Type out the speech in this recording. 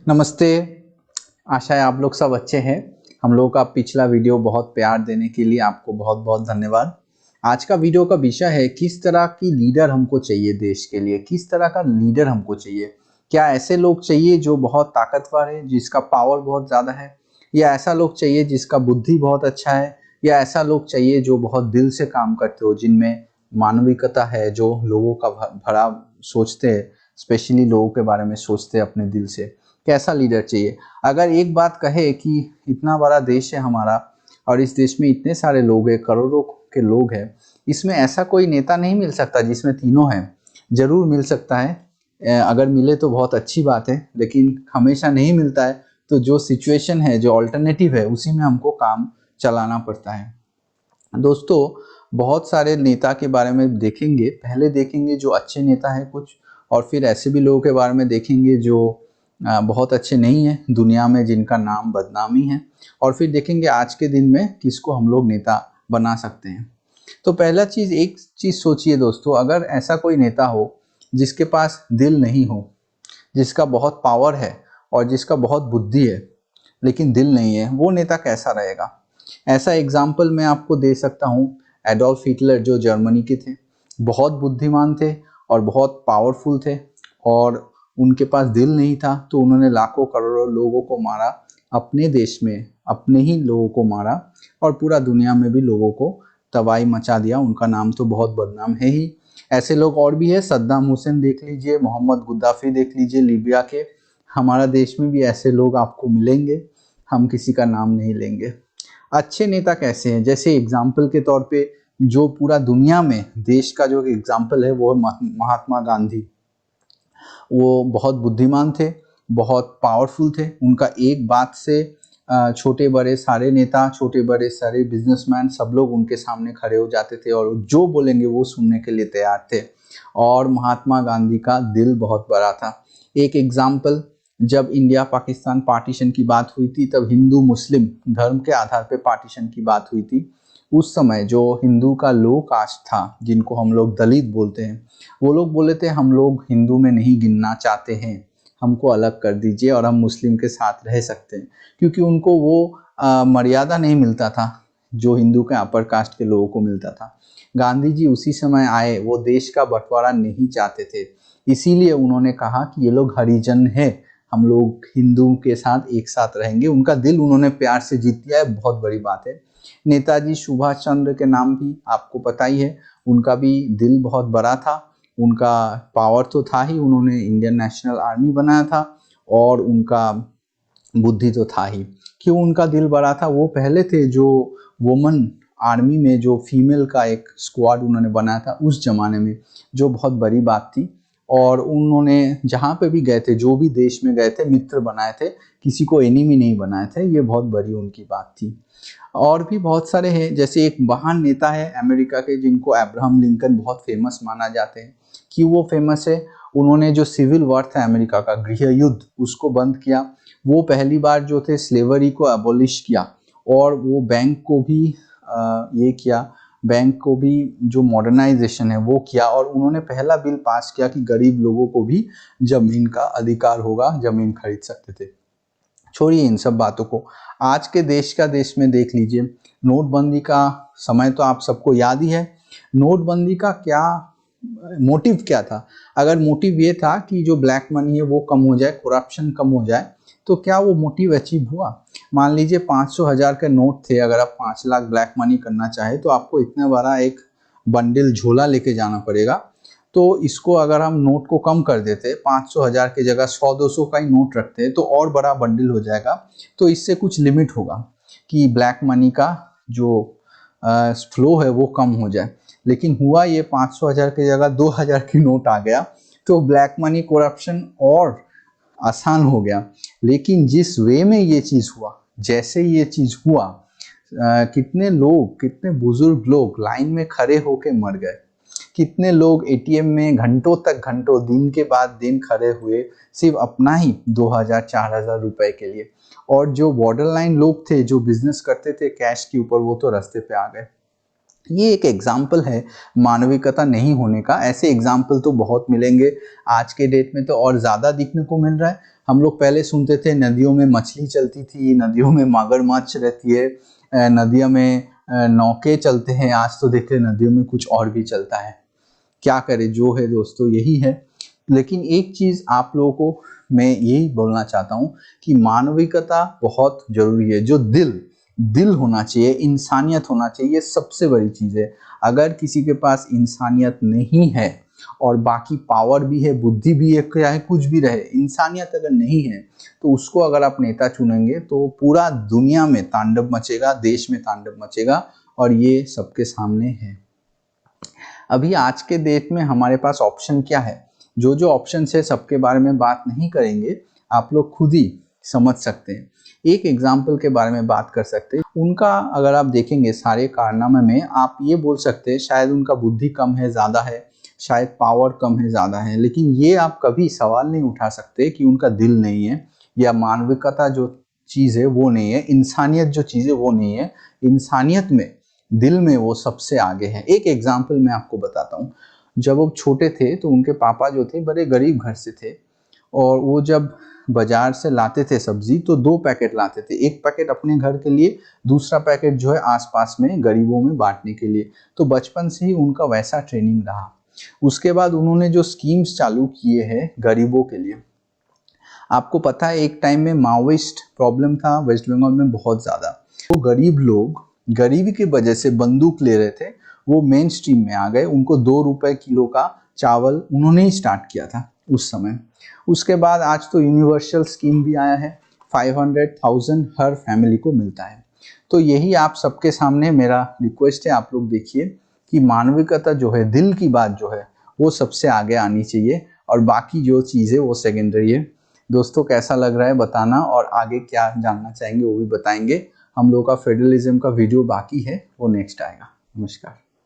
नमस्ते। आशा है आप लोग सब अच्छे हैं। हम लोगों का पिछला वीडियो बहुत प्यार देने के लिए आपको बहुत बहुत धन्यवाद। आज का वीडियो का विषय है किस तरह की लीडर हमको चाहिए देश के लिए, किस तरह का लीडर हमको चाहिए। क्या ऐसे लोग चाहिए जो बहुत ताकतवर है, जिसका पावर बहुत ज़्यादा है, या ऐसा लोग चाहिए जिसका बुद्धि बहुत अच्छा है, या ऐसा लोग चाहिए जो बहुत दिल से काम करते हो, जिनमें मानविकता है, जो लोगों का भला सोचते हैं, स्पेशली लोगों के बारे में सोचते हैं अपने दिल से। कैसा लीडर चाहिए? अगर एक बात कहे कि इतना बड़ा देश है हमारा और इस देश में इतने सारे लोग हैं, करोड़ों के लोग हैं, इसमें ऐसा कोई नेता नहीं मिल सकता जिसमें तीनों हैं। जरूर मिल सकता है। अगर मिले तो बहुत अच्छी बात है, लेकिन हमेशा नहीं मिलता है। तो जो सिचुएशन है, जो ऑल्टरनेटिव है, उसी में हमको काम चलाना पड़ता है। दोस्तों, बहुत सारे नेता के बारे में देखेंगे। पहले देखेंगे जो अच्छे नेता हैं कुछ, और फिर ऐसे भी लोगों के बारे में देखेंगे जो बहुत अच्छे नहीं हैं दुनिया में, जिनका नाम बदनामी है। और फिर देखेंगे आज के दिन में किसको हम लोग नेता बना सकते हैं। तो पहला चीज़, एक चीज़ सोचिए दोस्तों, अगर ऐसा कोई नेता हो जिसके पास दिल नहीं हो, जिसका बहुत पावर है और जिसका बहुत बुद्धि है लेकिन दिल नहीं है, वो नेता कैसा रहेगा? ऐसा एग्जाम्पल मैं आपको दे सकता हूँ। एडोल्फ हिटलर जो जर्मनी के थे, बहुत बुद्धिमान थे और बहुत पावरफुल थे, और उनके पास दिल नहीं था, तो उन्होंने लाखों करोड़ों लोगों को मारा। अपने देश में अपने ही लोगों को मारा और पूरा दुनिया में भी लोगों को तबाही मचा दिया। उनका नाम तो बहुत बदनाम है ही। ऐसे लोग और भी है, सद्दाम हुसैन देख लीजिए, मोहम्मद गुद्दाफी देख लीजिए लीबिया के। हमारा देश में भी ऐसे लोग आपको मिलेंगे, हम किसी का नाम नहीं लेंगे। अच्छे नेता कैसे हैं? जैसे एग्जाम्पल के तौर पे जो पूरा दुनिया में देश का जो एग्जाम्पल है वो है महात्मा गांधी। वो बहुत बुद्धिमान थे, बहुत पावरफुल थे। उनका एक बात से छोटे बड़े सारे नेता, छोटे बड़े सारे बिजनेसमैन, सब लोग उनके सामने खड़े हो जाते थे और जो बोलेंगे वो सुनने के लिए तैयार थे। और महात्मा गांधी का दिल बहुत बड़ा था। एक एग्जाम्पल, जब इंडिया पाकिस्तान पार्टीशन की बात हुई थी, तब हिंदू मुस्लिम धर्म के आधार पे पार्टीशन की बात हुई थी। उस समय जो हिंदू का लो कास्ट था, जिनको हम लोग दलित बोलते हैं, वो लोग बोले थे हम लोग हिंदू में नहीं गिनना चाहते हैं, हमको अलग कर दीजिए और हम मुस्लिम के साथ रह सकते हैं, क्योंकि उनको वो मर्यादा नहीं मिलता था जो हिंदू के अपर कास्ट के लोगों को मिलता था। गांधी जी उसी समय आए, वो देश का बंटवारा नहीं चाहते थे, इसीलिए उन्होंने कहा कि ये लोग हरिजन है, हम लोग हिंदू के साथ एक साथ रहेंगे। उनका दिल उन्होंने प्यार से जीत लिया है, बहुत बड़ी बात है। नेताजी सुभाष चंद्र के नाम भी आपको पता ही है, उनका भी दिल बहुत बड़ा था। उनका पावर तो था ही, उन्होंने इंडियन नेशनल आर्मी बनाया था, और उनका बुद्धि तो था ही। क्यों उनका दिल बड़ा था? वो पहले थे जो वुमन आर्मी में, जो फीमेल का एक स्क्वाड उन्होंने बनाया था उस जमाने में, जो बहुत बड़ी बात थी। और उन्होंने जहाँ पे भी गए थे, जो भी देश में गए थे, मित्र बनाए थे, किसी को एनिमी नहीं बनाए थे। ये बहुत बड़ी उनकी बात थी। और भी बहुत सारे हैं, जैसे एक महान नेता है अमेरिका के, जिनको अब्राहम लिंकन बहुत फेमस माना जाते हैं। क्यों वो फेमस है? उन्होंने जो सिविल वॉर था अमेरिका का, गृह युद्ध, उसको बंद किया। वो पहली बार जो थे स्लेवरी को अबॉलिश किया, और वो बैंक को भी ये किया, बैंक को भी जो मॉडर्नाइजेशन है वो किया। और उन्होंने पहला बिल पास किया कि गरीब लोगों को भी जमीन का अधिकार होगा, जमीन खरीद सकते थे। छोड़िए इन सब बातों को, आज के देश में देख लीजिए। नोटबंदी का समय तो आप सबको याद ही है। नोटबंदी का क्या मोटिव क्या था? अगर मोटिव ये था कि जो ब्लैक मनी है वो कम हो जाए, करप्शन कम हो जाए, तो क्या वो मोटिव अचीव हुआ? मान लीजिए 500,000 के नोट थे, अगर आप 5 लाख ब्लैक मनी करना चाहे तो आपको इतना बड़ा एक बंडल झोला लेके जाना पड़ेगा। तो इसको अगर हम नोट को कम कर देते, 500,000 की जगह 100-200 का ही नोट रखते हैं, तो और बड़ा बंडल हो जाएगा। तो इससे कुछ लिमिट होगा कि ब्लैक मनी का जो फ्लो है वो कम हो जाए। लेकिन हुआ ये, 500,000 की जगह 2,000 की नोट आ गया, तो ब्लैक मनी करप्शन और आसान हो गया। लेकिन जिस वे में ये चीज़ हुआ, जैसे ये चीज़ हुआ, कितने लोग, कितने बुजुर्ग लोग लाइन में खड़े होके मर गए। कितने लोग एटीएम में घंटों तक, घंटों, दिन के बाद दिन खड़े हुए, सिर्फ अपना ही 2,000-4,000 रुपए के लिए। और जो बॉर्डर लाइन लोग थे, जो बिजनेस करते थे कैश के ऊपर, वो तो रास्ते पे आ गए। ये एक एग्जाम्पल है मानविकता नहीं होने का। ऐसे एग्जाम्पल तो बहुत मिलेंगे आज के डेट में, तो और ज़्यादा दिखने को मिल रहा है। हम लोग पहले सुनते थे नदियों में मछली चलती थी, नदियों में मगरमच्छ रहती है, नदियों में नौके चलते हैं। आज तो देखते नदियों में कुछ और भी चलता है। क्या करें, जो है दोस्तों यही है। लेकिन एक चीज़ आप लोगों को मैं यही बोलना चाहता हूँ कि मानविकता बहुत जरूरी है। जो दिल होना चाहिए, इंसानियत होना चाहिए, ये सबसे बड़ी चीज़ है। अगर किसी के पास इंसानियत नहीं है और बाकी पावर भी है, बुद्धि भी है, चाहे कुछ भी रहे, इंसानियत अगर नहीं है तो उसको अगर आप नेता चुनेंगे तो पूरा दुनिया में तांडव मचेगा, देश में तांडव मचेगा, और ये सबके सामने है। अभी आज के डेट में हमारे पास ऑप्शन क्या है, जो जो ऑप्शन है सबके बारे में बात नहीं करेंगे, आप लोग खुद ही समझ सकते हैं। एक एग्जाम्पल के बारे में बात कर सकते हैं। उनका अगर आप देखेंगे सारे कारनामे में, आप ये बोल सकते हैं शायद उनका बुद्धि कम है, ज़्यादा है, शायद पावर कम है, ज़्यादा है, लेकिन ये आप कभी सवाल नहीं उठा सकते कि उनका दिल नहीं है, या मानविकता जो चीज़ है वो नहीं है, इंसानियत जो चीज़ है वो नहीं है। इंसानियत में, दिल में वो सबसे आगे है। एक एग्जाम्पल मैं आपको बताता हूँ। जब वो छोटे थे तो उनके पापा जो थे बड़े गरीब घर से थे, और वो जब बाजार से लाते थे सब्जी तो 2 पैकेट लाते थे। एक पैकेट अपने घर के लिए, दूसरा पैकेट जो है आसपास में गरीबों में बांटने के लिए। तो बचपन से ही उनका वैसा ट्रेनिंग रहा। उसके बाद उन्होंने जो स्कीम्स चालू किए हैं गरीबों के लिए, आपको पता है एक टाइम में माओइस्ट प्रॉब्लम था वेस्ट बंगाल में बहुत ज़्यादा। वो गरीब लोग गरीबी की वजह से बंदूक ले रहे थे, वो मेन स्ट्रीम में आ गए। उनको 2 रुपए किलो का चावल उन्होंने ही स्टार्ट किया था उस समय। उसके बाद आज तो यूनिवर्सल स्कीम भी आया है, 500,000 हर फैमिली को मिलता है। तो यही आप सबके सामने मेरा रिक्वेस्ट है, आप लोग देखिए कि मानविकता जो है, दिल की बात जो है, वो सबसे आगे आनी चाहिए, और बाकी जो चीज़ है वो सेकेंडरी है। दोस्तों कैसा लग रहा है बताना, और आगे क्या जानना चाहेंगे वो भी बताएंगे। हम लोग का फेडरलिज्म का वीडियो बाकी है, वो नेक्स्ट आएगा। नमस्कार।